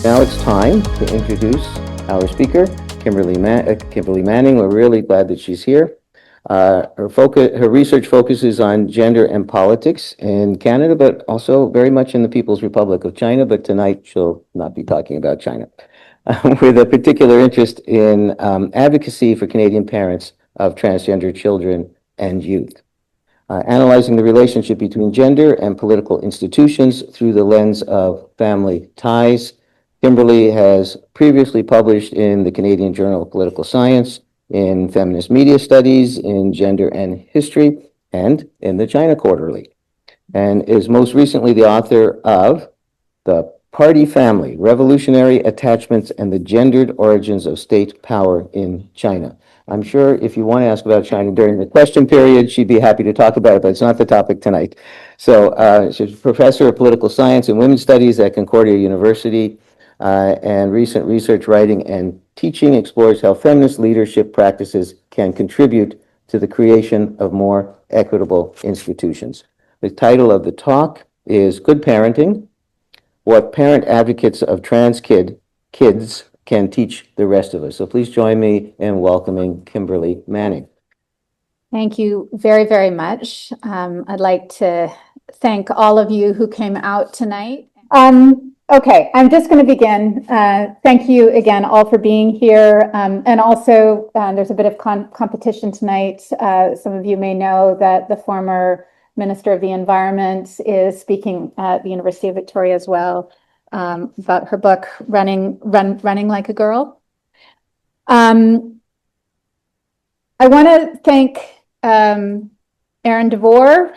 Now it's time to introduce our speaker, Kimberley Manning. We're really glad that she's here. Her research focuses on gender and politics in Canada, but also very much in the People's Republic of China. But tonight she'll not be talking about China, with a particular interest in advocacy for Canadian parents of transgender children and youth. Analyzing the relationship between gender and political institutions through the lens of family ties. Kimberley has previously published in the Canadian Journal of Political Science, in Feminist Media Studies, in Gender and History, and in the China Quarterly, and is most recently the author of The Party Family, Revolutionary Attachments and the Gendered Origins of State Power in China. I'm sure if you want to ask about China during the question period, she'd be happy to talk about it, but it's not the topic tonight. So she's a professor of political science and women's studies at Concordia University, and recent research writing and teaching explores how feminist leadership practices can contribute to the creation of more equitable institutions. The title of the talk is Good Parenting: What Parent Advocates of Trans Kids Can Teach the Rest of Us. So please join me in welcoming Kimberley Manning. Thank you very, very much. I'd like to thank all of you who came out tonight. Okay, I'm just going to begin. Thank you again all for being here. And also, there's a bit of competition tonight. Some of you may know that the former Minister of the Environment is speaking at the University of Victoria as well, about her book, Running Like a Girl. I want to thank Aaron DeVore,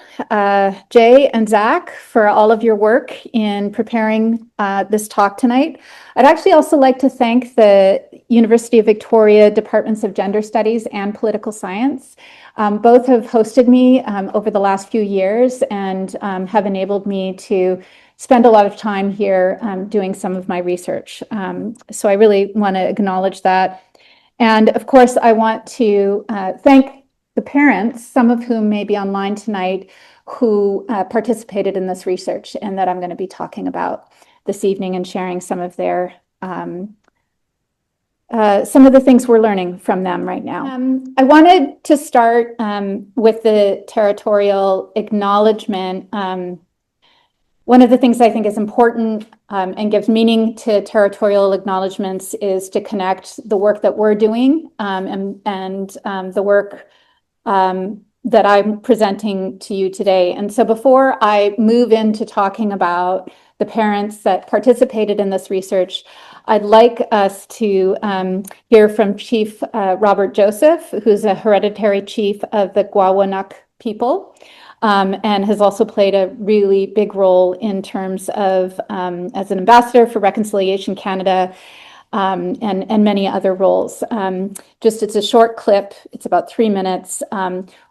Jay, and Zach for all of your work in preparing this talk tonight. I'd actually also like to thank the University of Victoria Departments of Gender Studies and Political Science. Both have hosted me over the last few years and have enabled me to spend a lot of time here doing some of my research. So I really want to acknowledge that. And of course, I want to thank the parents, some of whom may be online tonight, who participated in this research and that I'm going to be talking about this evening and sharing some of their some of the things we're learning from them right now. I wanted to start with the territorial acknowledgement. One of the things I think is important and gives meaning to territorial acknowledgements is to connect the work that we're doing and the work that I'm presenting to you today. And so before I move into talking about the parents that participated in this research, I'd like us to hear from Chief Robert Joseph, who's a hereditary chief of the Gwawanuk people, and has also played a really big role in terms of as an ambassador for Reconciliation Canada, and many other roles. It's a short clip, it's about 3 minutes,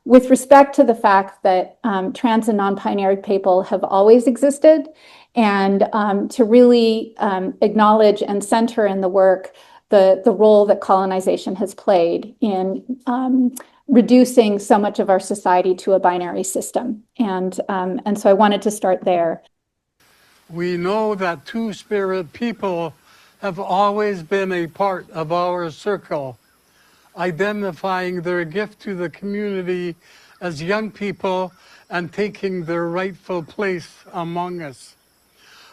with respect to the fact that trans and non-binary people have always existed, and to really acknowledge and center in the work the role that colonization has played in reducing so much of our society to a binary system. And so I wanted to start there. We know that two-spirit people have always been a part of our circle, identifying their gift to the community as young people and taking their rightful place among us.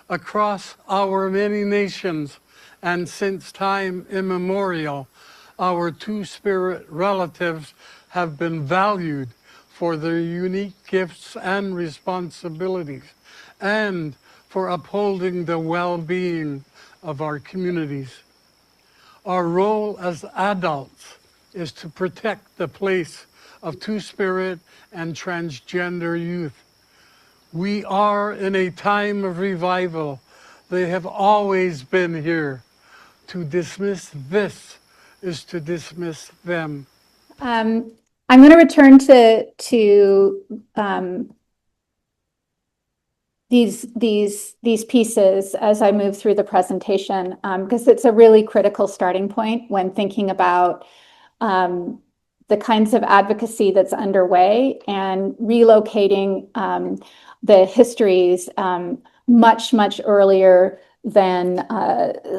Across our many nations and since time immemorial, our two-spirit relatives have been valued for their unique gifts and responsibilities, and for upholding the well-being of our communities. Our role as adults is to protect the place of two-spirit and transgender youth. We are in a time of revival. They have always been here. To dismiss this is to dismiss them. I'm going to return to these pieces as I move through the presentation, because it's a really critical starting point when thinking about the kinds of advocacy that's underway and relocating the histories much earlier than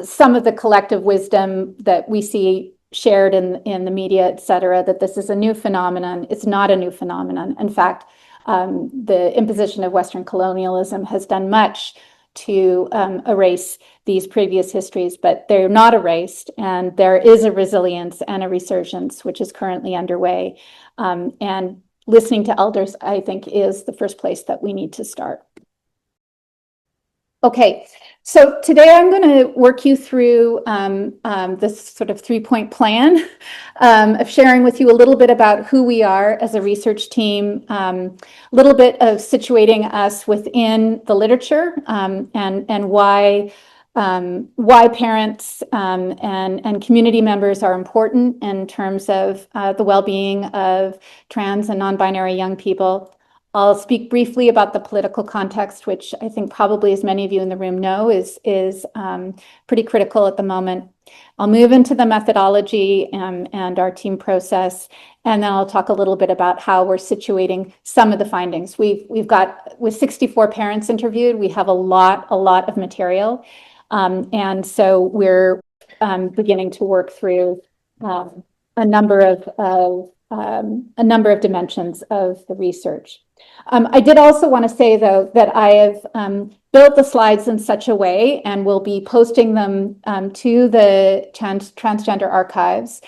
some of the collective wisdom that we see shared in the media, et cetera, that this is a new phenomenon. It's not a new phenomenon. In fact, the imposition of Western colonialism has done much to erase these previous histories, but they're not erased, and there is a resilience and a resurgence which is currently underway. And listening to elders, I think, is the first place that we need to start. Okay, so today I'm going to work you through this sort of three-point plan of sharing with you a little bit about who we are as a research team, a little bit of situating us within the literature, and why parents and community members are important in terms of the well-being of trans and non-binary young people. I'll speak briefly about the political context, which I think probably, as many of you in the room know, is pretty critical at the moment. I'll move into the methodology and our team process, and then I'll talk a little bit about how we're situating some of the findings. We've got, with 64 parents interviewed, we have a lot of material, and so we're beginning to work through a number of dimensions of the research. I did also want to say, though, that I have built the slides in such a way and will be posting them to the Transgender archives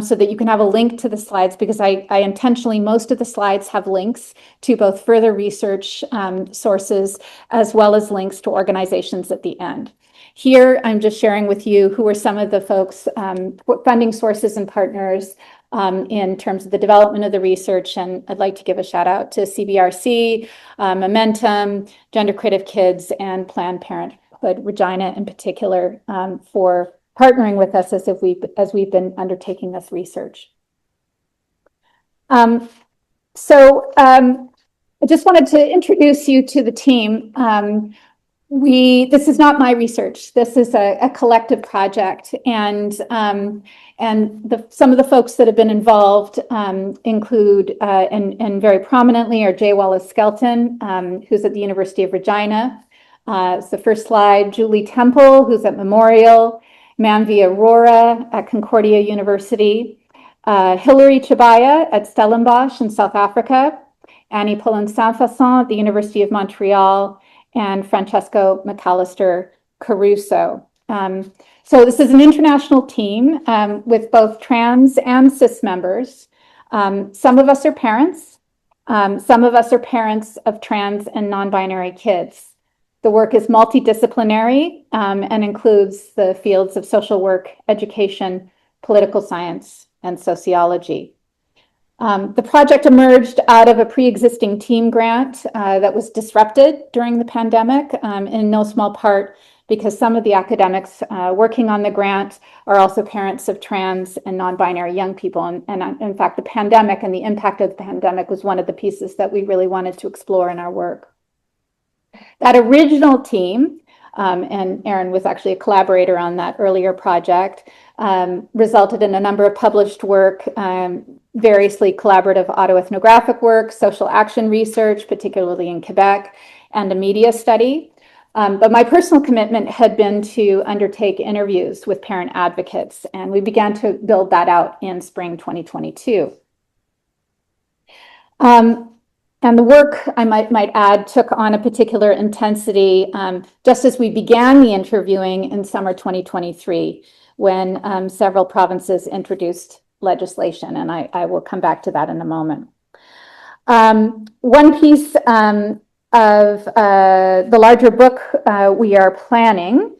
so that you can have a link to the slides, because I intentionally, most of the slides have links to both further research sources as well as links to organizations at the end. Here, I'm just sharing with you who are some of the folks, funding sources and partners in terms of the development of the research. And I'd like to give a shout out to CBRC, Momentum, Gender Creative Kids, and Planned Parenthood, Regina in particular, for partnering with us as we've been undertaking this research. I just wanted to introduce you to the team. This is not my research. This is a collective project, and some of the folks that have been involved include, and very prominently, are Jay Wallace Skelton, who's at the University of Regina. It's the first slide. Julie Temple, who's at Memorial. Manvi Aurora at Concordia University. Hilary Chabaya at Stellenbosch in South Africa. Annie Pullen-Saint-Fasson at the University of Montreal. And Francesco McAllister Caruso. So this is an international team with both trans and cis members. Some of us are parents. Some of us are parents of trans and non-binary kids. The work is multidisciplinary and includes the fields of social work, education, political science, and sociology. The project emerged out of a pre-existing team grant that was disrupted during the pandemic, in no small part because some of the academics working on the grant are also parents of trans and non-binary young people. And in fact, the pandemic and the impact of the pandemic was one of the pieces that we really wanted to explore in our work. That original team, and Erin was actually a collaborator on that earlier project, resulted in a number of published work, variously collaborative autoethnographic work, social action research, particularly in Quebec, and a media study. But my personal commitment had been to undertake interviews with parent advocates, and we began to build that out in spring 2022. And the work, I might add, took on a particular intensity just as we began the interviewing in summer 2023, when several provinces introduced legislation, and I will come back to that in a moment. One piece of the larger book we are planning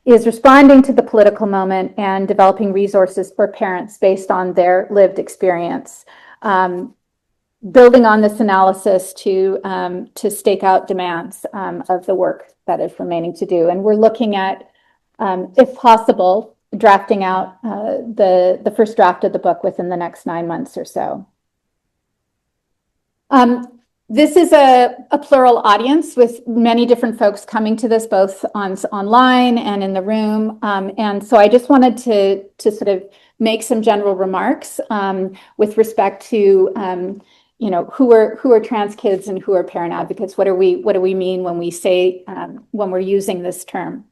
is responding to the political moment and developing resources for parents based on their lived experience. Building on this analysis to stake out demands of the work that is remaining to do. And we're looking at, if possible, drafting out the first draft of the book within the next 9 months or so. This is a plural audience with many different folks coming to this, both online and in the room. And so I just wanted to sort of make some general remarks with respect to who are trans kids and who are parent advocates? What do we mean when we say, when we're using this term?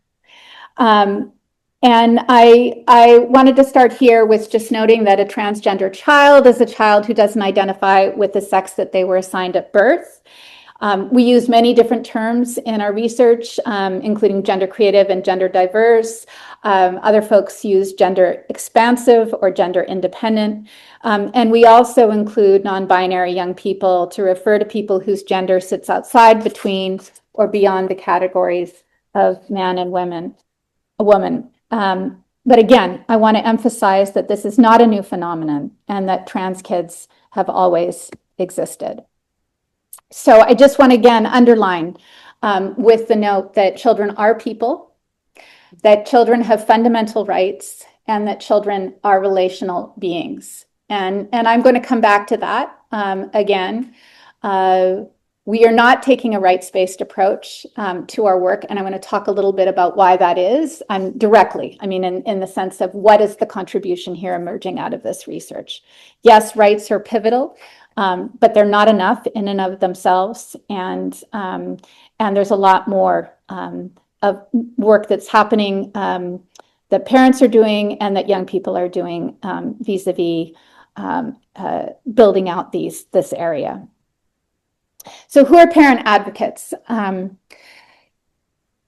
And I wanted to start here with just noting that a transgender child is a child who doesn't identify with the sex that they were assigned at birth. We use many different terms in our research, including gender creative and gender diverse. Other folks use gender expansive or gender independent. And we also include non-binary young people to refer to people whose gender sits outside, between, or beyond the categories of man and a woman. But again, I want to emphasize that this is not a new phenomenon and that trans kids have always existed. So I just want to again underline with the note that children are people, that children have fundamental rights, and that children are relational beings. And I'm going to come back to that again. We are not taking a rights-based approach to our work, and I'm going to talk a little bit about why that is directly. I mean, in the sense of what is the contribution here emerging out of this research. Yes, rights are pivotal, but they're not enough in and of themselves, and there's a lot more of work that's happening that parents are doing and that young people are doing vis-a-vis building out this area. So who are parent advocates?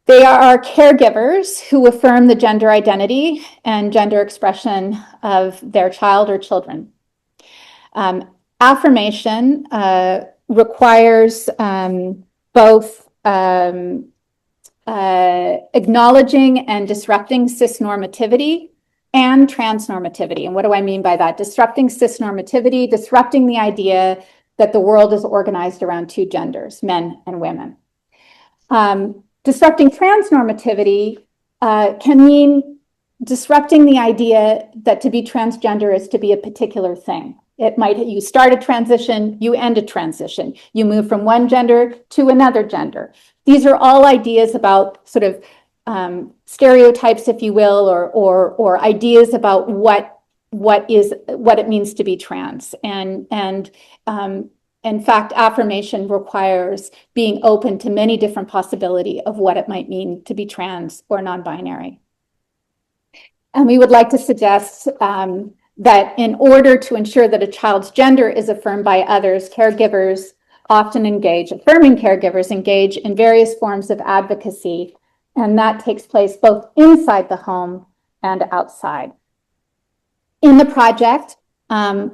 They are caregivers who affirm the gender identity and gender expression of their child or children. Affirmation requires both acknowledging and disrupting cisnormativity and transnormativity. And what do I mean by that? Disrupting cisnormativity, disrupting the idea that the world is organized around two genders, men and women. Disrupting transnormativity can mean disrupting the idea that to be transgender is to be a particular thing. It might, you start a transition, you end a transition. You move from one gender to another gender. These are all ideas about sort of stereotypes, if you will, or ideas about what it means to be trans. And in fact, affirmation requires being open to many different possibilities of what it might mean to be trans or non-binary. And we would like to suggest that in order to ensure that a child's gender is affirmed by others, caregivers often affirming caregivers engage in various forms of advocacy, and that takes place both inside the home and outside. In the project,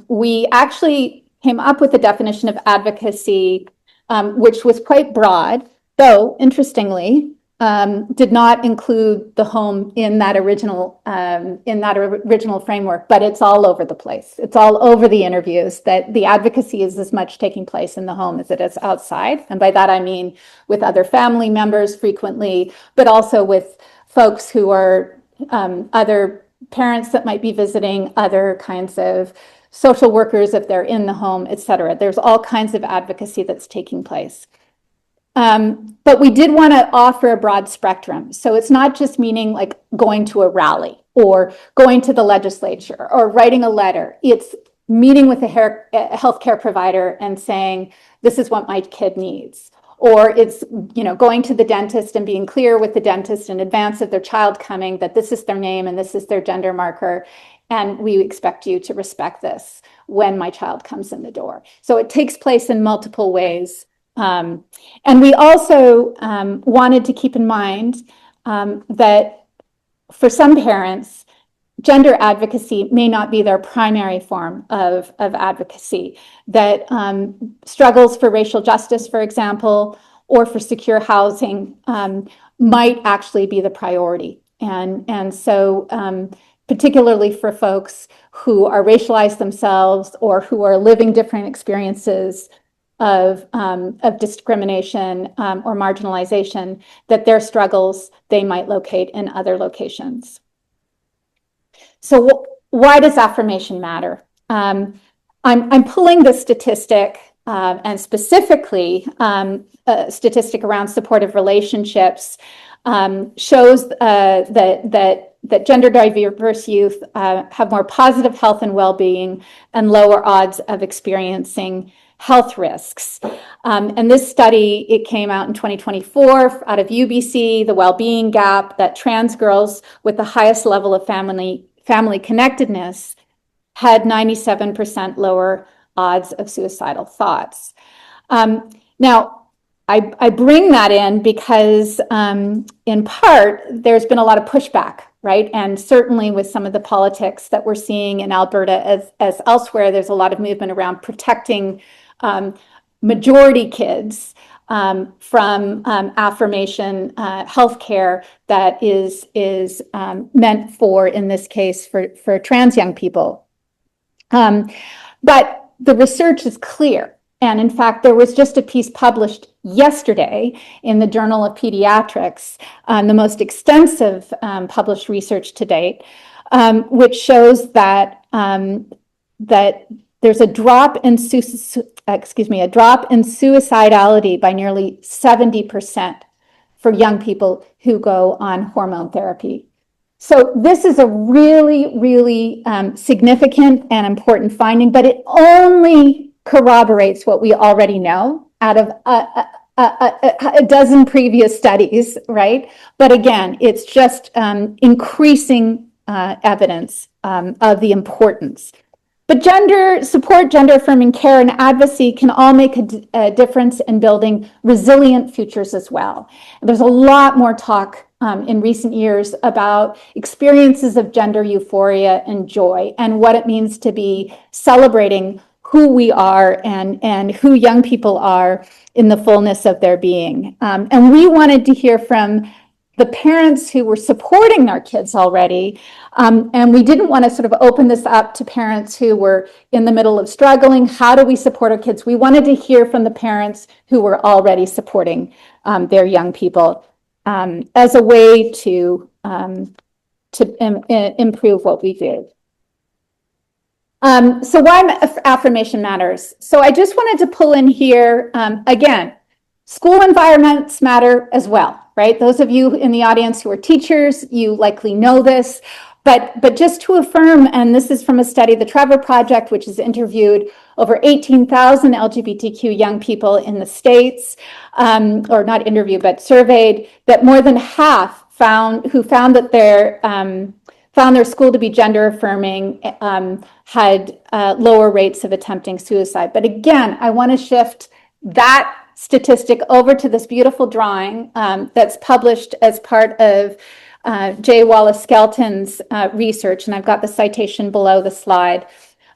we actually came up with a definition of advocacy, which was quite broad, though interestingly, did not include the home in that original framework, but it's all over the place. It's all over the interviews that the advocacy is as much taking place in the home as it is outside. And by that, I mean with other family members frequently, but also with folks who are other parents that might be visiting, other kinds of social workers if they're in the home, et cetera. There's all kinds of advocacy that's taking place. But we did want to offer a broad spectrum. So it's not just meaning like going to a rally or going to the legislature or writing a letter. It's meeting with a healthcare provider and saying, this is what my kid needs. Or it's, going to the dentist and being clear with the dentist in advance of their child coming that this is their name and this is their gender marker. And we expect you to respect this when my child comes in the door. So it takes place in multiple ways. And we also wanted to keep in mind that for some parents, gender advocacy may not be their primary form of advocacy, that struggles for racial justice, for example, or for secure housing might actually be the priority. And so particularly for folks who are racialized themselves or who are living different experiences of discrimination or marginalization, that their struggles they might locate in other locations. So why does affirmation matter? I'm pulling the statistic and specifically a statistic around supportive relationships shows that gender diverse youth have more positive health and well-being and lower odds of experiencing health risks. And this study, it came out in 2024 out of UBC, the well-being gap, that trans girls with the highest level of family connectedness had 97% lower odds of suicidal thoughts. Now, I bring that in because in part, there's been a lot of pushback, right? And certainly with some of the politics that we're seeing in Alberta as elsewhere, there's a lot of movement around protecting majority kids from affirmation healthcare that is meant for, in this case, for trans young people. But the research is clear. And in fact, there was just a piece published yesterday in the Journal of Pediatrics, the most extensive published research to date, which shows that that there's a drop in suicidality by nearly 70% for young people who go on hormone therapy. So this is a really, really significant and important finding, but it only corroborates what we already know out of a dozen previous studies, right? But again, it's just increasing evidence of the importance. But gender affirming care and advocacy can all make a difference in building resilient futures as well. There's a lot more talk in recent years about experiences of gender euphoria and joy and what it means to be celebrating who we are and who young people are in the fullness of their being. And we wanted to hear from the parents who were supporting their kids already. And we didn't want to sort of open this up to parents who were in the middle of struggling. How do we support our kids? We wanted to hear from the parents who were already supporting their young people as a way to improve what we do. So why affirmation matters? So I just wanted to pull in here, again, school environments matter as well, right? Those of you in the audience who are teachers, you likely know this, but just to affirm, and this is from a study, the Trevor Project, which has interviewed over 18,000 LGBTQ young people in the States, or not interviewed, but surveyed, that more than half found that found their school to be gender affirming, had lower rates of attempting suicide. But again, I want to shift that statistic over to this beautiful drawing that's published as part of J. Wallace Skelton's research, and I've got the citation below the slide.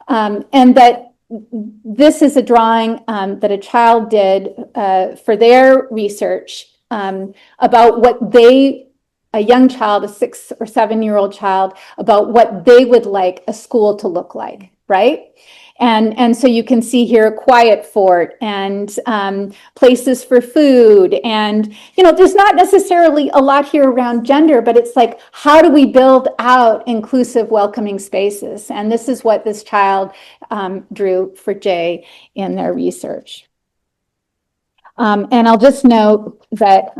And that this is a drawing that a child did for their research about what a young child, a 6 or 7-year-old child, about what they would like a school to look like, right? And so you can see here a quiet fort and places for food. And, there's not necessarily a lot here around gender, but it's like, how do we build out inclusive, welcoming spaces? And this is what this child drew for Jay in their research. And I'll just note that,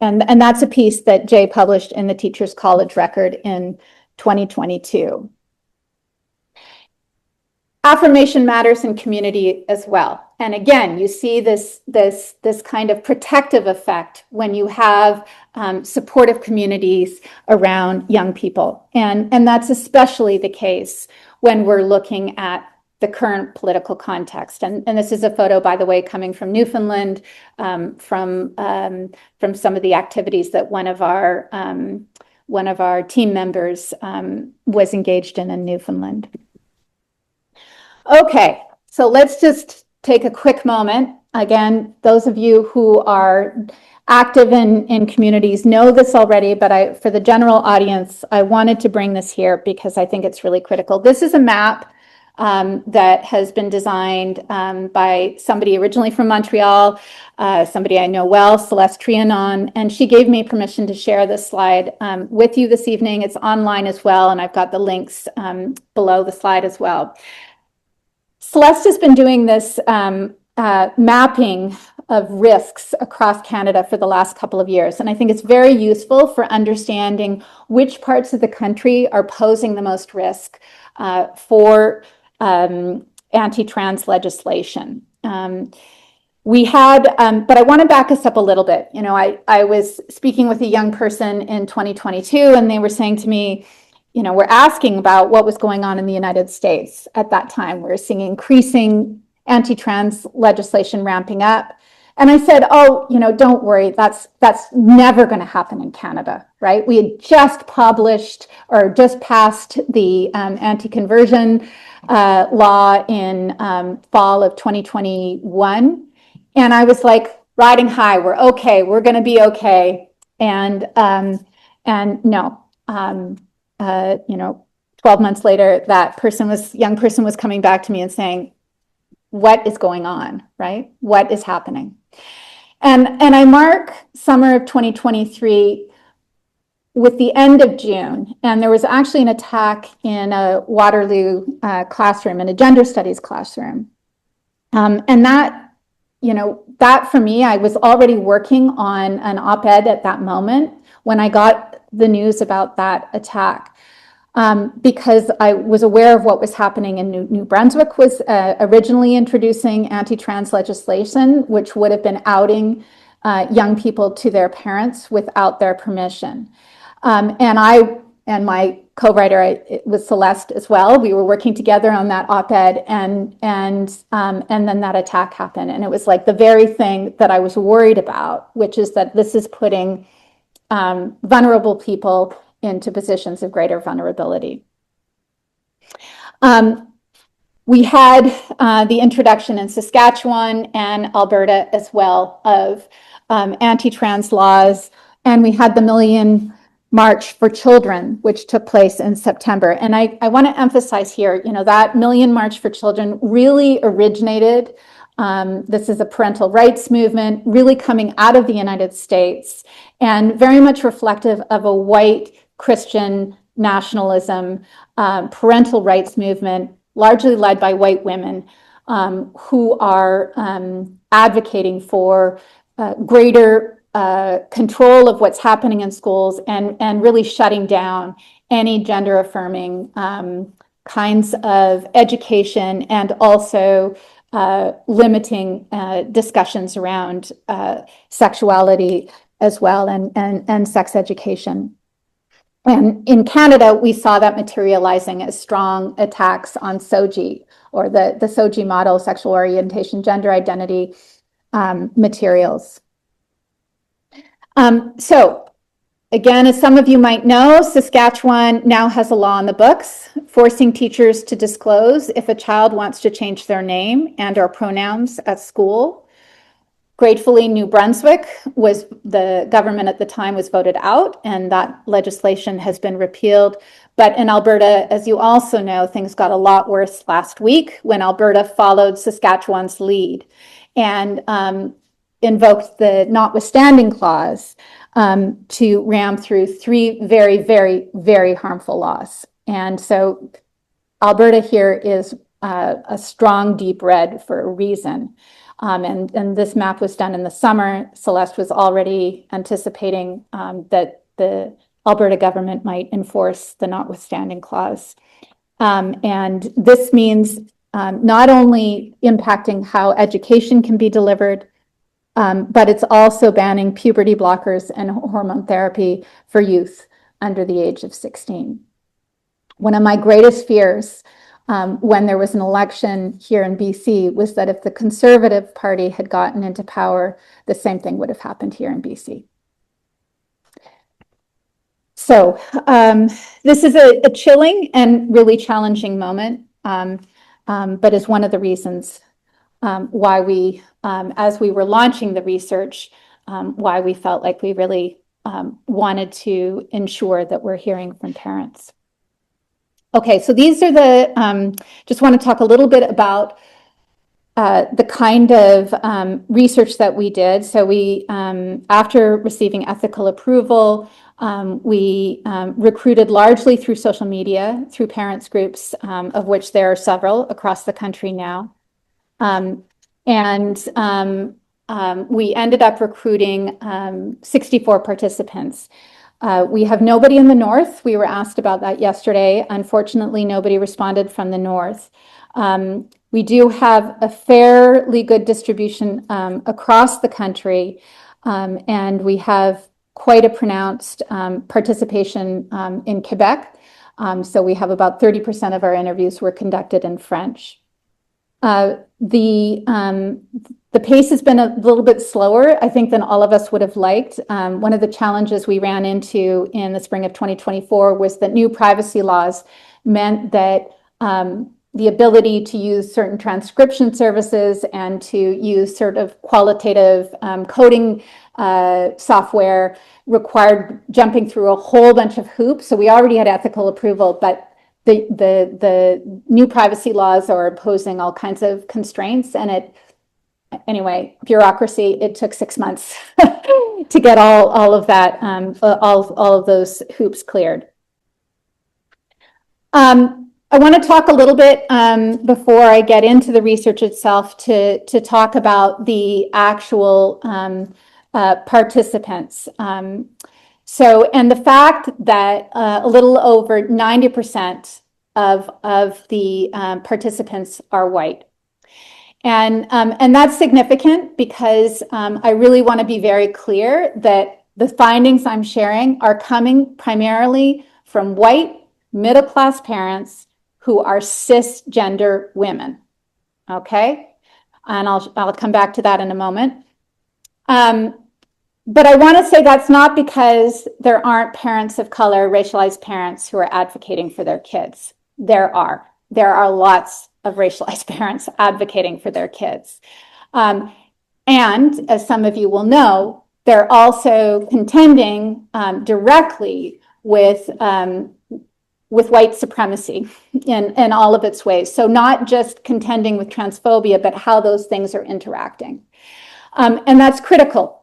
and that's a piece that Jay published in the Teachers College Record in 2022. Affirmation matters in community as well. And again, you see this kind of protective effect when you have supportive communities around young people. And that's especially the case when we're looking at the current political context. And this is a photo, by the way, coming from Newfoundland, from some of the activities that one of our team members was engaged in Newfoundland. Okay, so let's just take a quick moment. Again, those of you who are active in communities know this already, but for the general audience, I wanted to bring this here because I think it's really critical. This is a map that has been designed by somebody originally from Montreal, somebody I know well, Celeste Trianon, and she gave me permission to share this slide with you this evening. It's online as well, and I've got the links below the slide as well. Celeste has been doing this mapping risks across Canada for the last couple of years. And I think it's very useful for understanding which parts of the country are posing the most risk for anti-trans legislation. We had, but I want to back us up a little bit. You know, I was speaking with a young person in 2022, and they were saying to me, you know, we're asking about what was going on in the United States at that time. We're seeing increasing anti-trans legislation ramping up. And I said, oh, you know, don't worry, that's never going to happen in Canada, right? We had just published or just passed the anti-conversion law in fall of 2021. And I was like, riding high, we're okay, we're going to be okay. And no, you know, 12 months later, that young person was coming back to me and saying, what is going on, right? What is happening? And I mark summer of 2023 with the end of June, and there was actually an attack in a Waterloo classroom, in a gender studies classroom. And that, you know, that for me, I was already working on an op-ed at that moment when I got the news about that attack. Because I was aware of what was happening in New Brunswick was originally introducing anti-trans legislation, which would have been outing young people to their parents without their permission. And I and my co-writer, it was Celeste as well. We were working together on that op-ed, and then that attack happened. And it was like the very thing that I was worried about, which is that this is putting vulnerable people into positions of greater vulnerability. We had the introduction in Saskatchewan and Alberta as well of anti-trans laws, and we had the Million March for Children, which took place in September. And I want to emphasize here, you know, that Million March for Children really originated. This is a parental rights movement really coming out of the United States and very much reflective of a white Christian nationalism, parental rights movement, largely led by white women who are advocating for greater control of what's happening in schools and really shutting down any gender affirming kinds of education, and also limiting discussions around sexuality as well, and sex education. And in Canada, we saw that materializing as strong attacks on SOGI, or the SOGI model, sexual orientation, gender identity materials. So again, as some of you might know, Saskatchewan now has a law on the books forcing teachers to disclose if a child wants to change their name and/or pronouns at school. Gratefully, New Brunswick was, the government at the time was voted out, and that legislation has been repealed. But in Alberta, as you also know, things got a lot worse last week when Alberta followed Saskatchewan's lead and invoked the notwithstanding clause to ram through 3 very, very, very harmful laws. And so Alberta here is a strong deep red for a reason. And this map was done in the summer. Celeste was already anticipating that the Alberta government might enforce the notwithstanding clause. And this means not only impacting how education can be delivered, but it's also banning puberty blockers and hormone therapy for youth under the age of 16. One of my greatest fears when there was an election here in BC was that if the Conservative Party had gotten into power, the same thing would have happened here in BC. So this is a chilling and really challenging moment, but is one of the reasons why we, as we were launching the research, why we felt like we really wanted to ensure that we're hearing from parents. Okay, so these are the, just want to talk a little bit about the kind of research that we did. So we, after receiving ethical approval, we recruited largely through social media, through parents groups, of which there are several across the country now. And we ended up recruiting 64 participants. We have nobody in the north. We were asked about that yesterday. Unfortunately, nobody responded from the north. We do have a fairly good distribution across the country, and we have quite a pronounced participation in Quebec. So we have about 30% of our interviews were conducted in French. The pace has been a little bit slower, I think, than all of us would have liked. One of the challenges we ran into in the spring of 2024 was that new privacy laws meant that the ability to use certain transcription services and to use sort of qualitative coding software required jumping through a whole bunch of hoops. So we already had ethical approval, but the new privacy laws are imposing all kinds of constraints, and anyway, bureaucracy, it took 6 months to get all of that, all of those hoops cleared. I want to talk a little bit before I get into the research itself to talk about the actual participants. And the fact that a little over 90% of the participants are white. And that's significant because I really want to be very clear that the findings I'm sharing are coming primarily from white middle-class parents who are cisgender women, okay? And I'll come back to that in a moment. But I want to say that's not because there aren't parents of color, racialized parents who are advocating for their kids. There are lots of racialized parents advocating for their kids. And as some of you will know, they're also contending directly with white supremacy in all of its ways. So not just contending with transphobia, but how those things are interacting. And that's critical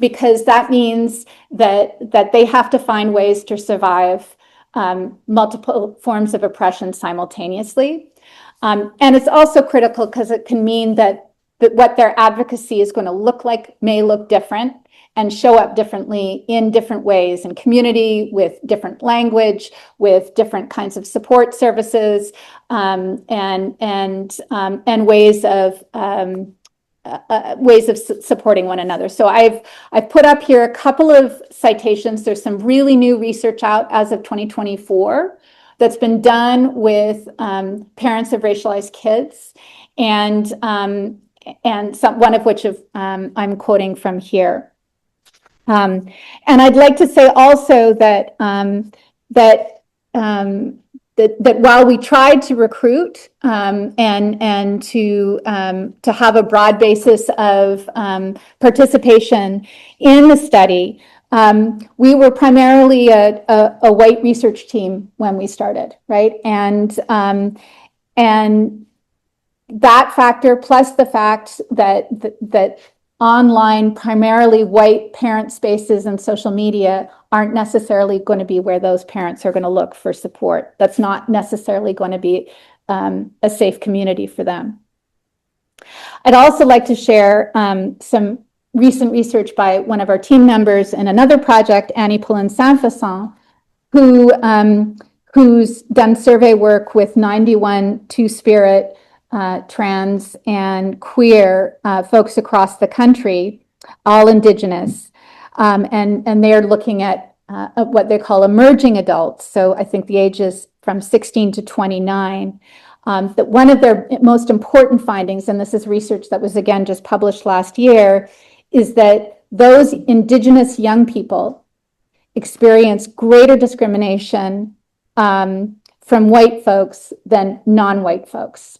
because that means that they have to find ways to survive multiple forms of oppression simultaneously. And it's also critical because it can mean that what their advocacy is going to look like may look different and show up differently in different ways in community, with different language, with different kinds of support services, and ways of supporting one another. So I've put up here a couple of citations. There's some really new research out as of 2024 that's been done with parents of racialized kids, and one of which I'm quoting from here. And I'd like to say also that that while we tried to recruit and to have a broad basis of participation in the study, we were primarily a white research team when we started, right? And that factor, plus the fact that online, primarily white parent spaces and social media aren't necessarily going to be where those parents are going to look for support. That's not necessarily going to be a safe community for them. I'd also like to share some recent research by one of our team members in another project, Annie Poulin-Saint-Vincent, who's done survey work with 91 Two-Spirit trans and queer folks across the country, all Indigenous, and they're looking at what they call emerging adults. So I think the age is from 16 to 29. That one of their most important findings, and this is research that was again just published last year, is that those Indigenous young people experience greater discrimination from white folks than non-white folks.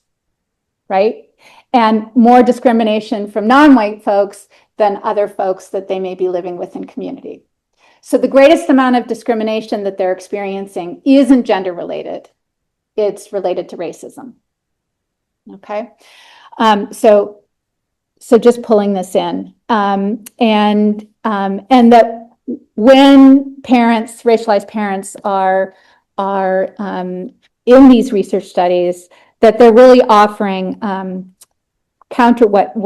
Right? And more discrimination from non-white folks than other folks that they may be living with in community. So the greatest amount of discrimination that they're experiencing isn't gender related. It's related to racism. Okay? So just pulling this in. And that when parents, racialized parents are in these research studies, that they're really offering counter what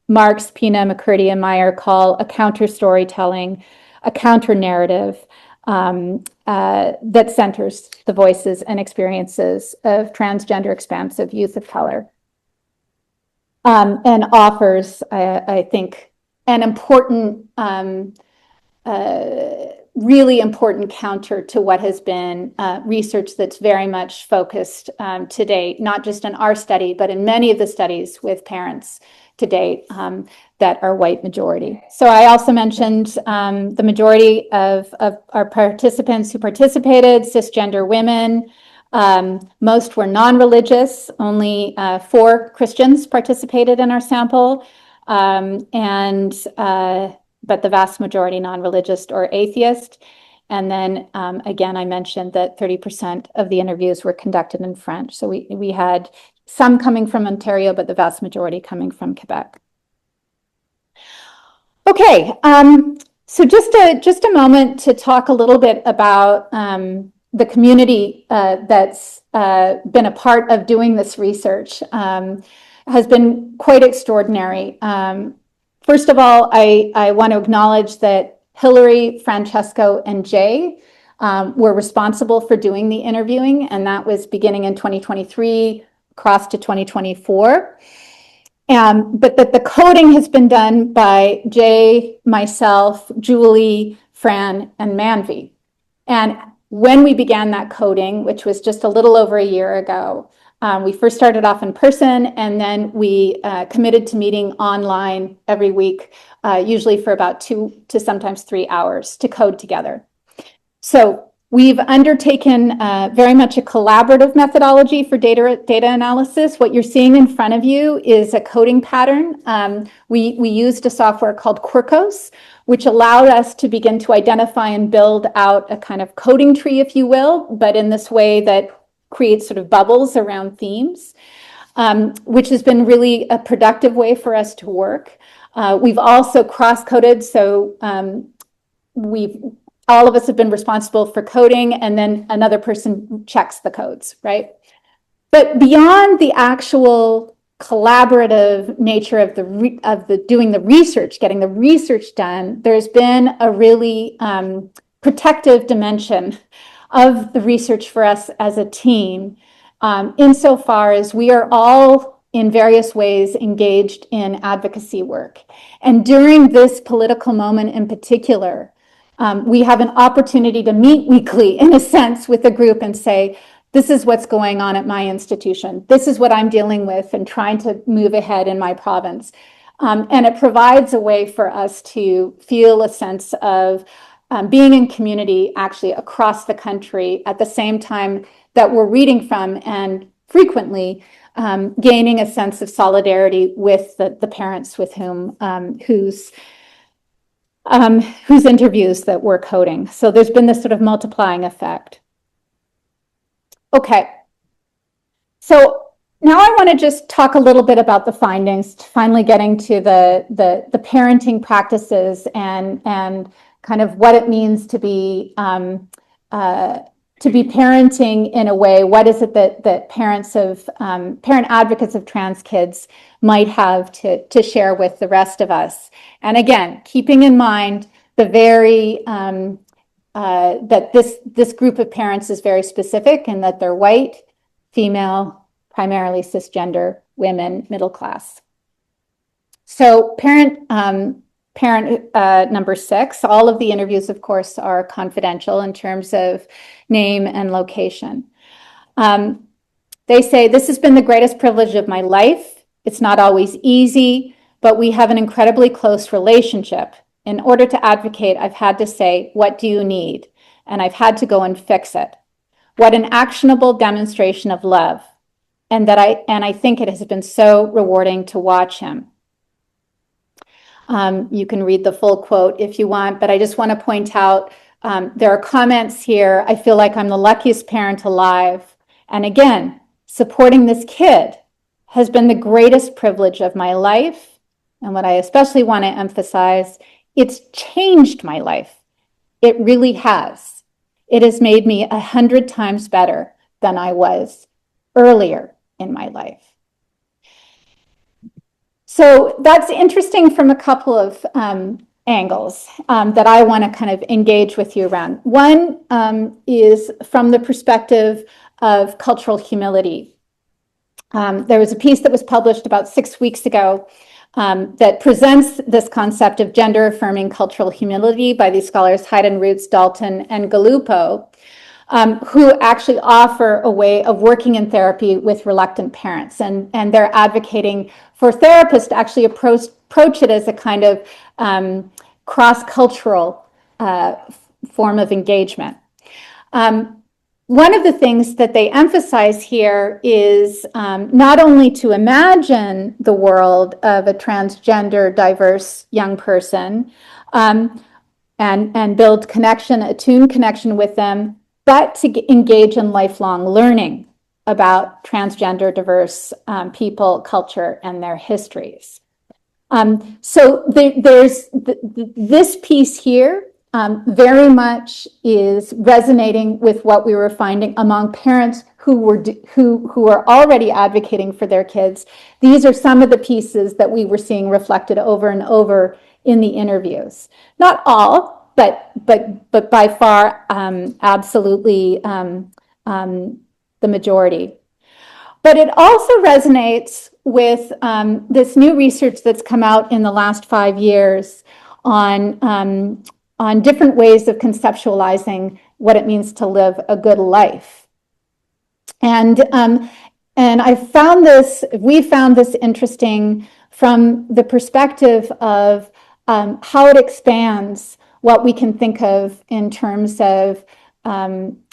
Marx, Pina, McCurdy, and Meyer call a counter storytelling, a counter narrative that centers the voices and experiences of transgender expansive youth of color, and offers, I think, an important, really important counter to what has been research that's very much focused to date, not just in our study, but in many of the studies with parents to date that are white majority. So I also mentioned the majority of our participants who participated, cisgender women. Most were non-religious, only 4 Christians participated in our sample, but the vast majority non-religious or atheist. And then again, I mentioned that 30% of the interviews were conducted in French. So we had some coming from Ontario, but the vast majority coming from Quebec. Okay, so just a moment to talk a little bit about the community that's been a part of doing this research. Has been quite extraordinary. First of all, I want to acknowledge that Hillary, Francesco, and Jay were responsible for doing the interviewing, and that was beginning in 2023, across to 2024. But that the coding has been done by Jay, myself, Julie, Fran, and Manvi. And when we began that coding, which was just a little over a year ago, we first started off in person, and then we committed to meeting online every week, usually for about 2 to sometimes 3 hours to code together. So we've undertaken very much a collaborative methodology for data analysis. What you're seeing in front of you is a coding pattern. We used a software called Quirkos, which allowed us to begin to identify and build out a kind of coding tree, if you will, but in this way that creates sort of bubbles around themes, which has been really a productive way for us to work. We've also cross-coded, so all of us have been responsible for coding, and then another person checks the codes, right? But beyond the actual collaborative nature of the doing the research, getting the research done, there's been a really protective dimension of the research for us as a team, insofar as we are all in various ways engaged in advocacy work. And during this political moment in particular, we have an opportunity to meet weekly, in a sense, with the group and say, this is what's going on at my institution. This is what I'm dealing with and trying to move ahead in my province. And it provides a way for us to feel a sense of being in community actually across the country at the same time that we're reading from and frequently gaining a sense of solidarity with the parents with whom whose interviews that we're coding. So there's been this sort of multiplying effect. Okay, so now I want to just talk a little bit about the findings, finally getting to the parenting practices and kind of what it means to be parenting in a way. What is it that parents of parent advocates of trans kids might have to share with the rest of us? And again, keeping in mind the very that this group of parents is very specific and that they're white, female, primarily cisgender, women, middle class. So parent number 6, all of the interviews, of course, are confidential in terms of name and location. They say, this has been the greatest privilege of my life. It's not always easy, but we have an incredibly close relationship. In order to advocate, I've had to say, what do you need? And I've had to go and fix it. What an actionable demonstration of love. And I think it has been so rewarding to watch him. You can read the full quote if you want, but I just want to point out, there are comments here. I feel like I'm the luckiest parent alive. And again, supporting this kid has been the greatest privilege of my life. And what I especially want to emphasize, it's changed my life. It really has. It has made me 100 times better than I was earlier in my life. So that's interesting from a couple of angles that I want to kind of engage with you around. One is from the perspective of cultural humility. There was a piece that was published about 6 weeks ago that presents this concept of gender affirming cultural humility by these scholars Hayden, Roots, Dalton, and Gallupo, who actually offer a way of working in therapy with reluctant parents. And they're advocating for therapists to actually approach it as a kind of cross-cultural form of engagement. One of the things that they emphasize here is not only to imagine the world of a transgender, diverse young person and build connection, attune connection with them, but to engage in lifelong learning about transgender, diverse people, culture, and their histories. So there's this piece here very much is resonating with what we were finding among parents who were already advocating for their kids. These are some of the pieces that we were seeing reflected over and over in the interviews. Not all, but by far, absolutely the majority. But it also resonates with this new research that's come out in the last 5 years on different ways of conceptualizing what it means to live a good life. And we found this interesting from the perspective of how it expands what we can think of in terms of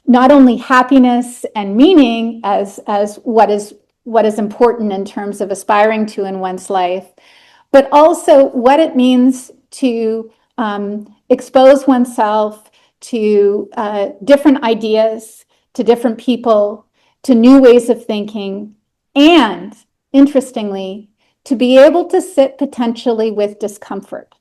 not only happiness and meaning as what is important in terms of aspiring to in one's life, but also what it means to expose oneself to different ideas, to different people, to new ways of thinking, and interestingly, to be able to sit potentially with discomfort.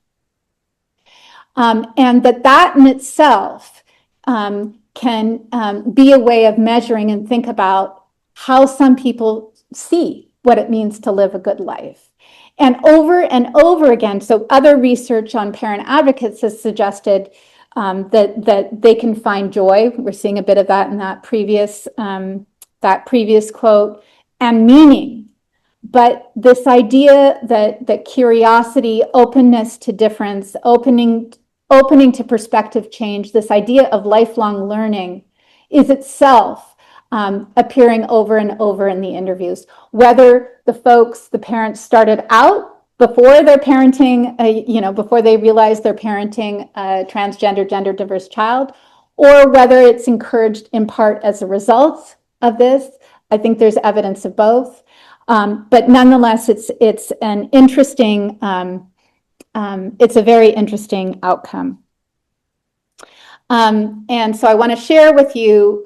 And that in itself can be a way of measuring and think about how some people see what it means to live a good life. And over again, so other research on parent advocates has suggested that they can find joy. We're seeing a bit of that in that previous quote, and meaning. But this idea that curiosity, openness to difference, opening to perspective change, this idea of lifelong learning is itself appearing over and over in the interviews. Whether the parents started out before their parenting, before they realized they're parenting a transgender, gender diverse child, or whether it's encouraged in part as a result of this. I think there's evidence of both. But nonetheless, it's an interesting, it's a very interesting outcome. And so I want to share with you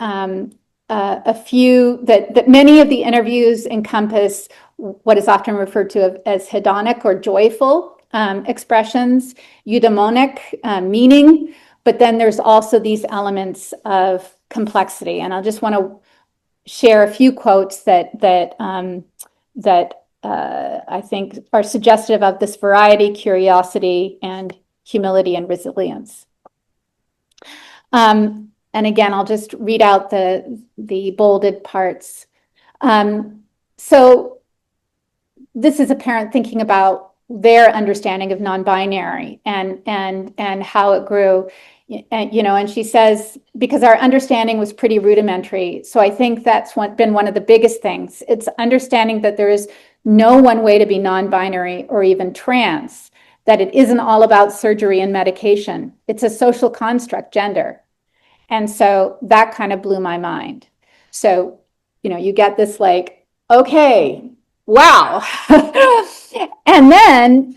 a few that many of the interviews encompass what is often referred to as hedonic or joyful expressions, eudaimonic meaning, but then there's also these elements of complexity. And I just want to share a few quotes that I think are suggestive of this variety, curiosity, and humility and resilience. And again, I'll just read out the bolded parts. So this is a parent thinking about their understanding of non-binary and how it grew. And she says, because our understanding was pretty rudimentary. So I think that's been one of the biggest things. It's understanding that there is no one way to be non-binary or even trans, that it isn't all about surgery and medication. It's a social construct, gender. And so that kind of blew my mind. So, you get this like, okay, wow. and then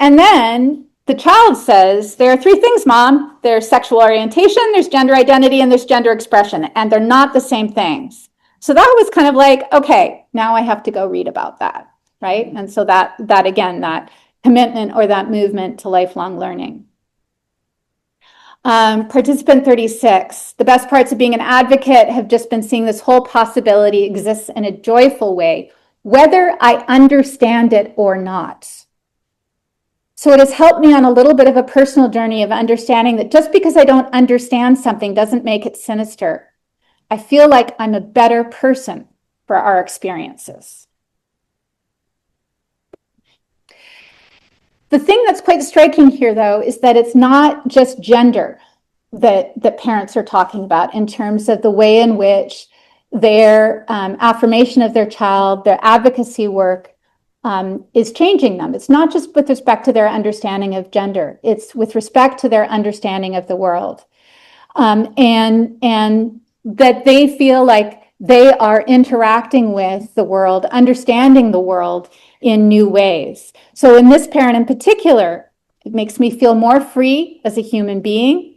the child says, there are three things, Mom. There's sexual orientation, there's gender identity, and there's gender expression, and they're not the same things. So that was kind of like, okay, now I have to go read about that, right? And so that again, that commitment or that movement to lifelong learning. Participant 36, the best parts of being an advocate have just been seeing this whole possibility exists in a joyful way, whether I understand it or not. So it has helped me on a little bit of a personal journey of understanding that just because I don't understand something doesn't make it sinister. I feel like I'm a better person for our experiences. The thing that's quite striking here, though, is that it's not just gender that parents are talking about in terms of the way in which their affirmation of their child, their advocacy work is changing them. It's not just with respect to their understanding of gender, it's with respect to their understanding of the world. And that they feel like they are interacting with the world, understanding the world in new ways. So in this parent in particular, it makes me feel more free as a human being.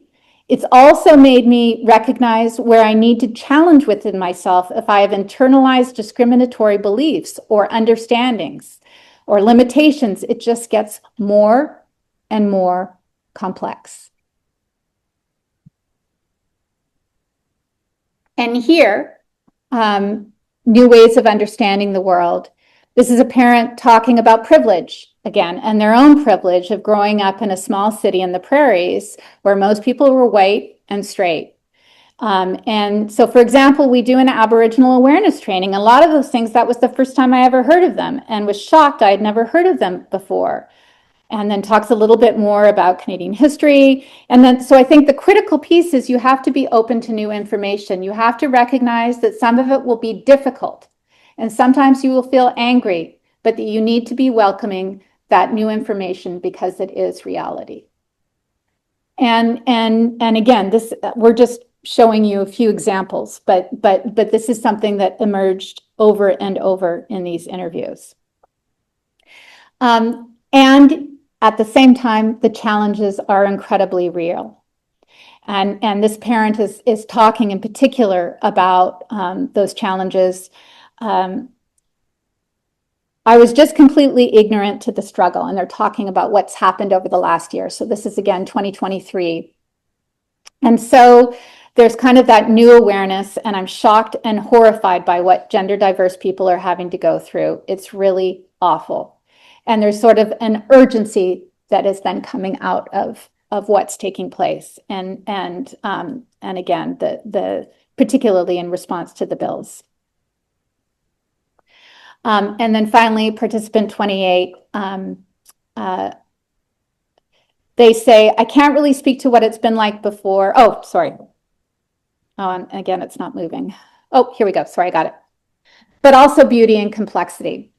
It's also made me recognize where I need to challenge within myself if I have internalized discriminatory beliefs or understandings or limitations. It just gets more and more complex. And here, new ways of understanding the world. This is a parent talking about privilege again, and their own privilege of growing up in a small city in the prairies where most people were white and straight. And so, for example, we do an Aboriginal awareness training. A lot of those things, that was the first time I ever heard of them and was shocked I had never heard of them before. And then talks a little bit more about Canadian history. And then, so I think the critical piece is you have to be open to new information. You have to recognize that some of it will be difficult. And sometimes you will feel angry, but that you need to be welcoming that new information because it is reality. And again, this, we're just showing you a few examples, but this is something that emerged over and over in these interviews. And at the same time, the challenges are incredibly real. And this parent is talking in particular about those challenges. I was just completely ignorant to the struggle, and they're talking about what's happened over the last year. So this is, again, 2023. And so there's kind of that new awareness, and I'm shocked and horrified by what gender diverse people are having to go through. It's really awful. And there's sort of an urgency that is then coming out of what's taking place. And again, the particularly in response to the bills. And then finally, participant 28, they say, I can't really speak to what it's been like before. Oh, sorry. Oh, and again, it's not moving. Oh, here we go. Sorry, I got it. But also beauty and complexity.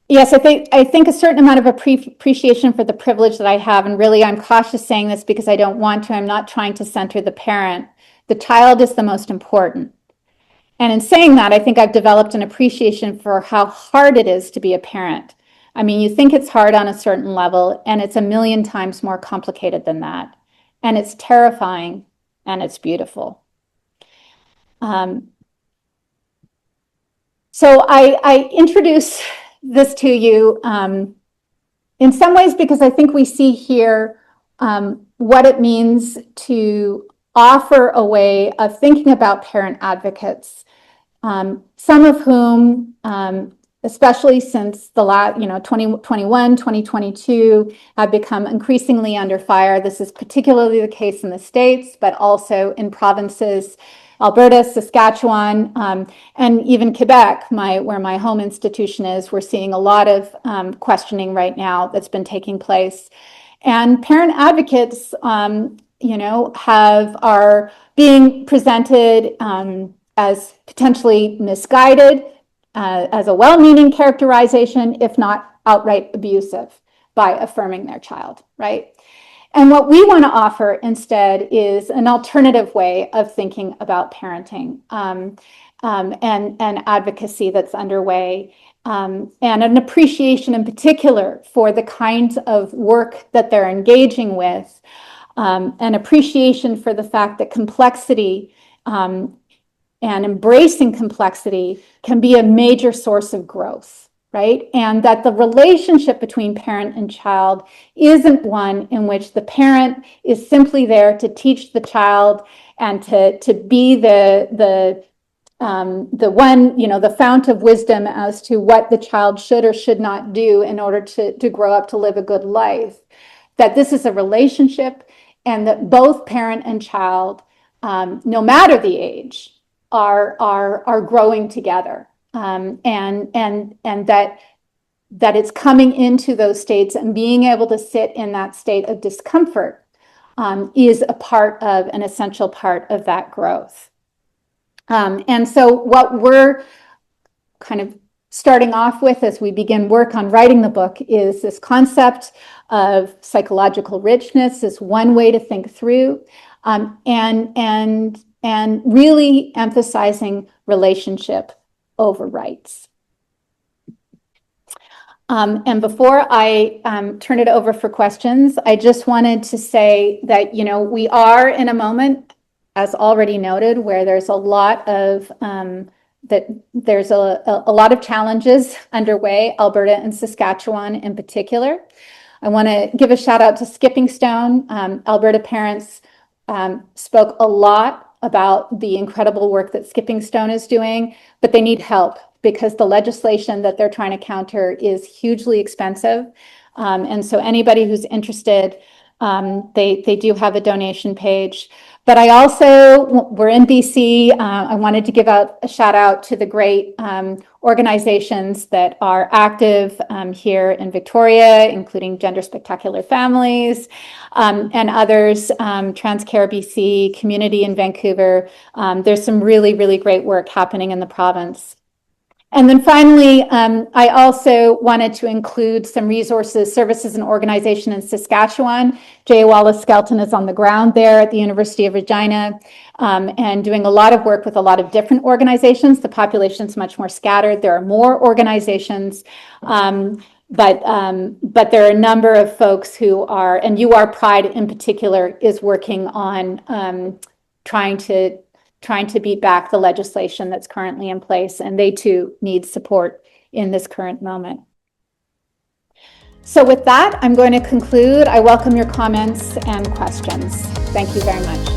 Yes, I think a certain amount of appreciation for the privilege that I have, and really I'm cautious saying this because I don't want to. I'm not trying to center the parent. The child is the most important. And in saying that, I think I've developed an appreciation for how hard it is to be a parent. I mean, you think it's hard on a certain level, and it's a million times more complicated than that. And it's terrifying, and it's beautiful. So I introduce this to you in some ways because I think we see here what it means to offer a way of thinking about parent advocates, some of whom, especially since the last, 2021, 2022, have become increasingly under fire. This is particularly the case in the States, but also in provinces, Alberta, Saskatchewan, and even Quebec, where my home institution is. We're seeing a lot of questioning right now that's been taking place. And parent advocates, are being presented as potentially misguided, as a well-meaning characterization, if not outright abusive, by affirming their child, right? And what we want to offer instead is an alternative way of thinking about parenting and advocacy that's underway, and an appreciation in particular for the kinds of work that they're engaging with, an appreciation for the fact that complexity and embracing complexity can be a major source of growth, right? And that the relationship between parent and child isn't one in which the parent is simply there to teach the child and to be the the fount of wisdom as to what the child should or should not do in order to grow up to live a good life. That this is a relationship, and that both parent and child, no matter the age, are growing together, and that it's coming into those states and being able to sit in that state of discomfort is an essential part of that growth. And so what we're kind of starting off with as we begin work on writing the book is this concept of psychological richness is one way to think through, and really emphasizing relationship over rights. And before I turn it over for questions, I just wanted to say that, we are in a moment, as already noted, where there's a lot of there's a lot of challenges underway, Alberta and Saskatchewan in particular. I want to give a shout out to Skipping Stone. Alberta parents spoke a lot about the incredible work that Skipping Stone is doing, but they need help because the legislation that they're trying to counter is hugely expensive. And so anybody who's interested, they do have a donation page. But we're in BC. I wanted to give out a shout out to the great organizations that are active here in Victoria, including Gender Spectacular Families and others, Transcare BC, Community in Vancouver. There's some really, really great work happening in the province. And then finally, I also wanted to include some resources, services, and organization in Saskatchewan. Jay Wallace-Skelton is on the ground there at the University of Regina and doing a lot of work with a lot of different organizations. The population is much more scattered. There are more organizations, but there are a number of folks who are, and UR Pride in particular is working on trying to beat back the legislation that's currently in place, and they too need support in this current moment. So with that, I'm going to conclude. I welcome your comments and questions. Thank you very much.